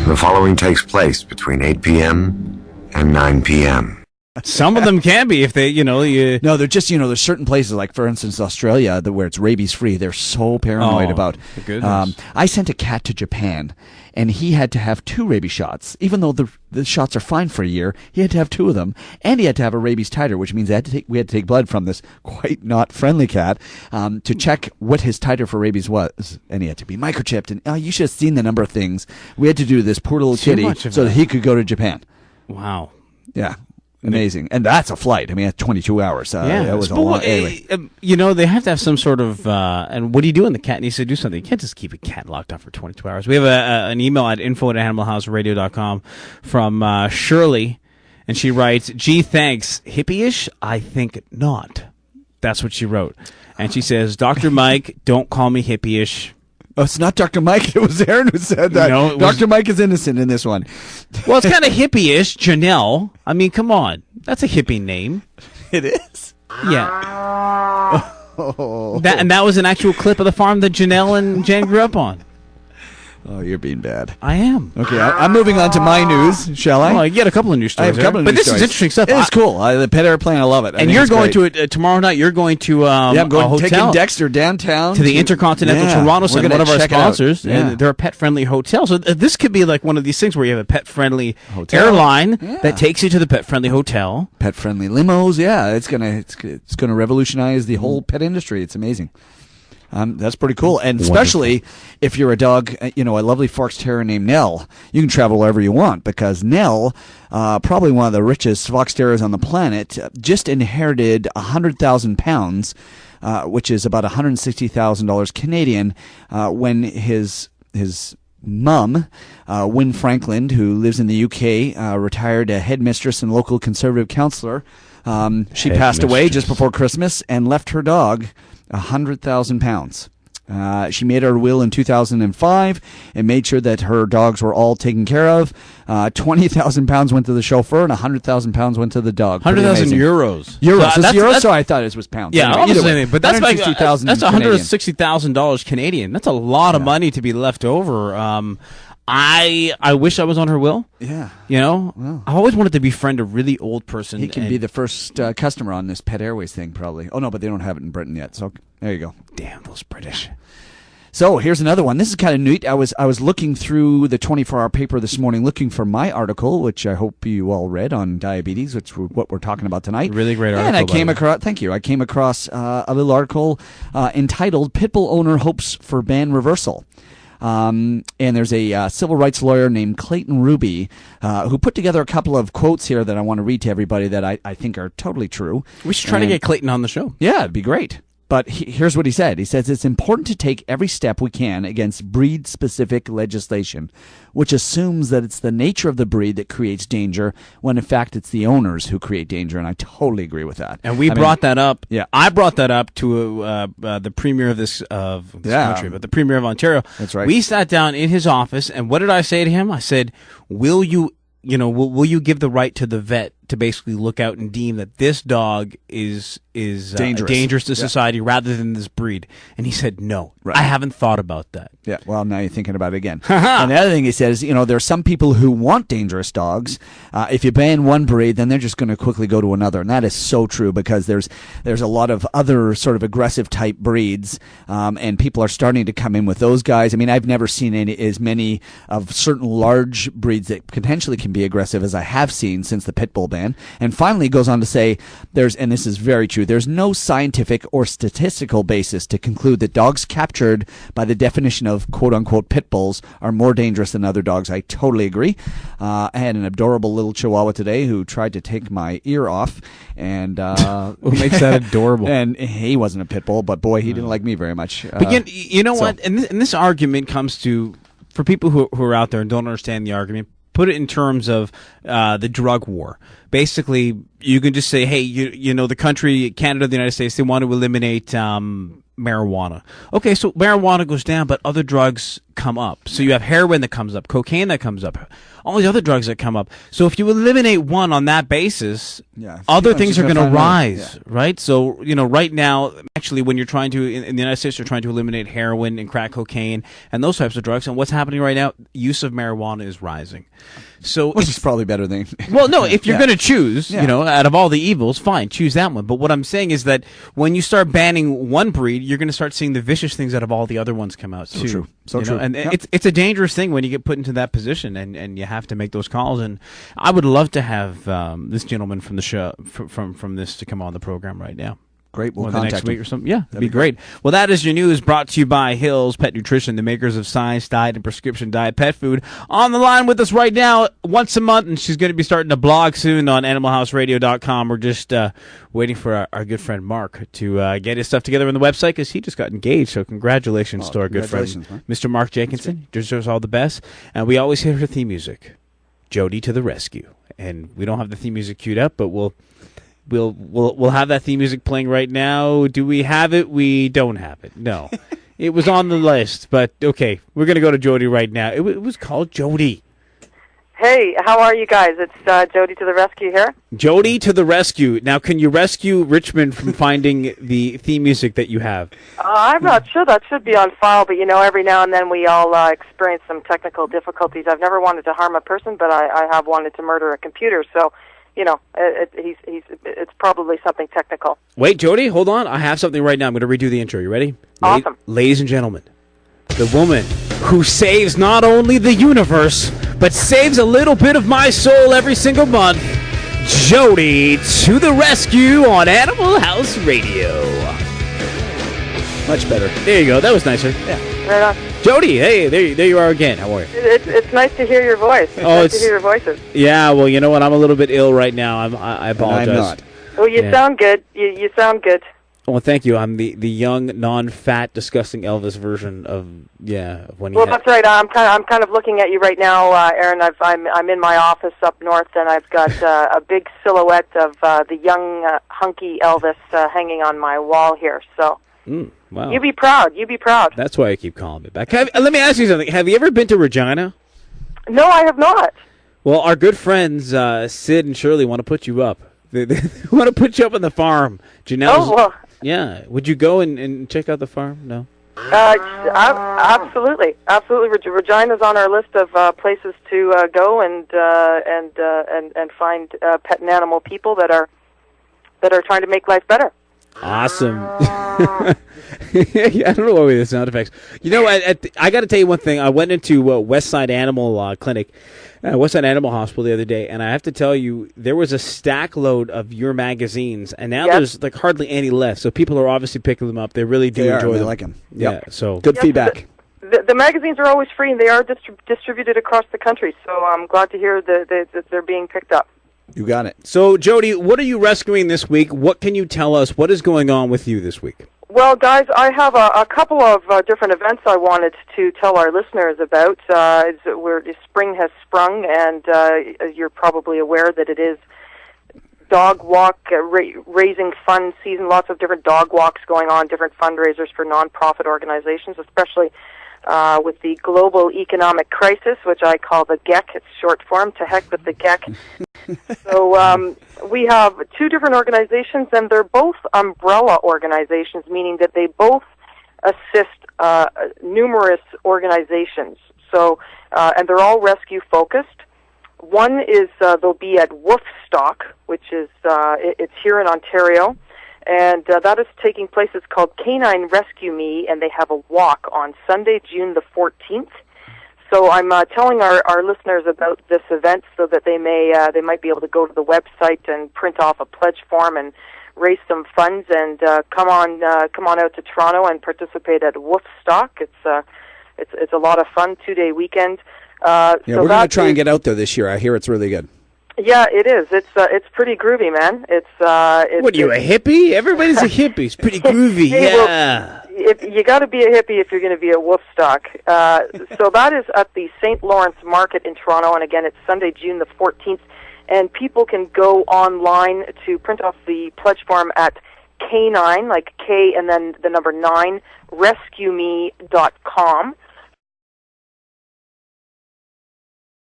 The following takes place between 8 p.m. and 9 p.m. Some of them can be if they, No, they're just, there's certain places, like, for instance, Australia, where it's rabies-free. They're so paranoid about. Goodness. I sent a cat to Japan, and he had to have 2 rabies shots. Even though the shots are fine for a year, he had to have 2 of them, and he had to have a rabies titer, which means we had to take blood from this quite not friendly cat to check what his titer for rabies was, and he had to be microchipped. And you should have seen the number of things we had to do to this poor little kitty so that he could go to Japan. Wow. Yeah. Amazing. And that's a flight. I mean, that's 22 hours. That was a long... Anyway. They have to have some sort of... and what do you do when the cat needs to do something? You can't just keep a cat locked up for 22 hours. We have an email at info@animalhouseradio.com from Shirley, and she writes, "Gee, thanks. Hippie-ish? I think not." That's what she wrote. And she says, "Dr. Mike, don't call me hippie-ish." Oh, it's not Dr. Mike. It was Aaron who said that. No, Dr. Mike is innocent in this one. Well, it's kind of hippie-ish. Janelle. I mean, come on. That's a hippie name. It is? Yeah. That was an actual clip of the farm that Janelle and Jen grew up on. Oh, you're being bad. I am. Okay, I'm moving on to my news, shall I? Well, you get a couple of news stories. I have a couple of but news this stories. is interesting stuff. It is cool. The pet airplane, I love it. And you're going to it tomorrow night. You're going to I'm going a hotel. taking Dexter downtown to the Intercontinental Toronto Center, one of our sponsors. Yeah. And they're a pet-friendly hotel. So this could be like one of these things where you have a pet-friendly airline that takes you to the pet-friendly hotel. Pet-friendly limos, yeah. It's gonna revolutionize the whole pet industry. It's amazing. That's pretty cool. And especially if you're a dog, a lovely Fox Terrier named Nell, you can travel wherever you want because Nell, probably one of the richest Fox Terriers on the planet, just inherited 100,000 pounds, which is about $160,000 Canadian, when his mum, Wynne Franklin, who lives in the UK, retired a headmistress and local conservative counselor. She passed away just before Christmas and left her dog 100,000 pounds. She made her will in 2005 and made sure that her dogs were all taken care of. 20,000 pounds went to the chauffeur and 100,000 pounds went to the dog. 100,000 euros. Euros. That's euros? Sorry, I thought it was pounds. Yeah, anyway, but that's like that's Canadian. $160,000 Canadian. That's a lot of money to be left over. I wish I was on her will. Yeah. I always wanted to befriend a really old person. He can be the first customer on this Pet Airways thing, probably. Oh, no, but they don't have it in Britain yet. So there you go. Damn, those British. So here's another one. This is kind of neat. I was looking through the 24-hour paper this morning looking for my article, which I hope you all read on diabetes, which is what we're talking about tonight. Really great article. And I came across, thank you, I came across a little article entitled "Pitbull Owner Hopes for Ban Reversal." And there's a civil rights lawyer named Clayton Ruby who put together a couple of quotes here that I want to read to everybody that I think are totally true. We should try to get Clayton on the show. Yeah, it'd be great. But here's what he said. He says, "It's important to take every step we can against breed-specific legislation, which assumes that it's the nature of the breed that creates danger, when in fact it's the owners who create danger." And I totally agree with that. And we brought that up. Yeah. I brought that up to the premier of this country, but the premier of Ontario. That's right. We sat down in his office, and what did I say to him? I said, will you give the right to the vet to basically look out and deem that this dog is dangerous to society rather than this breed? And he said, no. Right. I haven't thought about that. Yeah, well, now you're thinking about it again. And the other thing he says, there are some people who want dangerous dogs. If you ban one breed, then they're just going to quickly go to another. And that is so true because there's a lot of other sort of aggressive type breeds, and people are starting to come in with those guys. I mean, I've never seen as many of certain large breeds that potentially can be aggressive as I have seen since the pit bull ban. And finally, he goes on to say, and this is very true, there's no scientific or statistical basis to conclude that dogs captured by the definition of quote-unquote pit bulls are more dangerous than other dogs. I totally agree. I had an adorable little Chihuahua today who tried to take my ear off. And what makes that adorable? And he wasn't a pit bull, but boy, he didn't like me very much. But you know what? And this argument comes to, for people who are out there and don't understand the argument, put it in terms of the drug war. Basically, you can just say, hey, the country, Canada, the United States, they want to eliminate marijuana. Okay, so marijuana goes down, but other drugs come up. So you have heroin that comes up, cocaine that comes up, all these other drugs that come up. So if you eliminate one on that basis, other things are going to rise, right? So, right now, actually, when you're trying to, in the United States, they're trying to eliminate heroin and crack cocaine and those types of drugs. And what's happening right now? Use of marijuana is rising. So which is probably better than... Well, no, if you're going to choose, out of all the evils, fine, choose that one. But what I'm saying is that when you start banning one breed, you're going to start seeing the vicious things out of all the other ones come out, too. True. So true. And it's a dangerous thing when you get put into that position and you have to make those calls. And I would love to have this gentleman from the show, from this, to come on the program right now. Great. We'll the contact next week him. or something. Yeah, that'd be great. Well, that is your news brought to you by Hills Pet Nutrition, the makers of Science Diet and Prescription Diet Pet Food. On the line with us right now, once a month, and she's going to be starting to blog soon on AnimalHouseRadio.com. We're just waiting for our good friend Mark to get his stuff together on the website because he just got engaged. So congratulations to our good friend, Mr. Mark Jenkinson. Deserves all the best. And we always hear her theme music, Jody to the rescue. And we don't have the theme music queued up, but we'll have that theme music playing right now. Do we have it? We don't have it. No. It was on the list, but okay. We're going to go to Jody right now. It was called Jody. Hey, how are you guys? It's Jody to the rescue here. Jody to the rescue. Now, can you rescue Richmond from finding the theme music that you have? I'm not sure. That should be on file, but every now and then we all experience some technical difficulties. I've never wanted to harm a person, but I have wanted to murder a computer, so... it's probably something technical. Wait, Jody, hold on. I have something right now. I'm going to redo the intro. You ready? Awesome. Ladies and gentlemen, the woman who saves not only the universe, but saves a little bit of my soul every single month, Jody to the rescue on Animal House Radio. Much better. There you go. That was nicer. Yeah. Right on. Jody, hey, there you are again. How are you? It's nice to hear your voice. It's nice to hear your voices. Yeah, well, you know what? I'm a little bit ill right now. I apologize. I'm not. Well, you sound good. You sound good. Well, thank you. I'm the young, non-fat, disgusting Elvis version of when. Well, that's right. I'm kind of looking at you right now, Aaron. I'm in my office up north, and I've got a big silhouette of the young, hunky Elvis hanging on my wall here. So. Wow. You be proud. You be proud. That's why I keep calling me back. Let me ask you something. Have you ever been to Regina? No, I have not. Well, our good friends Sid and Shirley want to put you up. They want to put you up on the farm. Janelle. Oh, well. Yeah. Would you go and check out the farm? No. Absolutely. Regina's on our list of places to go and find pet and animal people that are trying to make life better. Awesome. I don't know why we have sound effects. I got to tell you one thing. I went into Westside Animal Clinic, Westside Animal Hospital the other day, and I have to tell you, there was a stack load of your magazines, and now there's like hardly any left. So people are obviously picking them up. They really do enjoy them. They like them. Yep. Yeah. So good feedback. The magazines are always free, and they are distributed across the country. So I'm glad to hear that they're being picked up. You got it. So, Jody, what are you rescuing this week? What can you tell us? What is going on with you this week? Well, guys, I have a couple of different events I wanted to tell our listeners about. Spring has sprung, and you're probably aware that it is dog walk raising fund season. Lots of different dog walks going on, different fundraisers for nonprofit organizations, especially with the global economic crisis, which I call the GEC. It's short form. To heck with the GEC. So we have two different organizations, and they're both umbrella organizations, meaning that they both assist numerous organizations. So, and they're all rescue-focused. One is they'll be at Woofstock, which is it's here in Ontario, and that is taking place. It's called Canine Rescue Me, and they have a walk on Sunday, June the 14th. So I'm telling our listeners about this event so that they might be able to go to the website and print off a pledge form and raise some funds and come on out to Toronto and participate at Woofstock. It's a lot of fun, 2-day weekend. We're going to try and get out there this year. I hear it's really good. Yeah, it is. It's pretty groovy, man. It's what are you, a hippie? Everybody's a hippie. It's pretty groovy. Hey, well, you got to be a hippie if you're going to be at Woofstock. So that is at the St. Lawrence Market in Toronto, and again, it's Sunday, June the 14th. And people can go online to print off the pledge form at K9, like K and then the number 9, rescueme.com.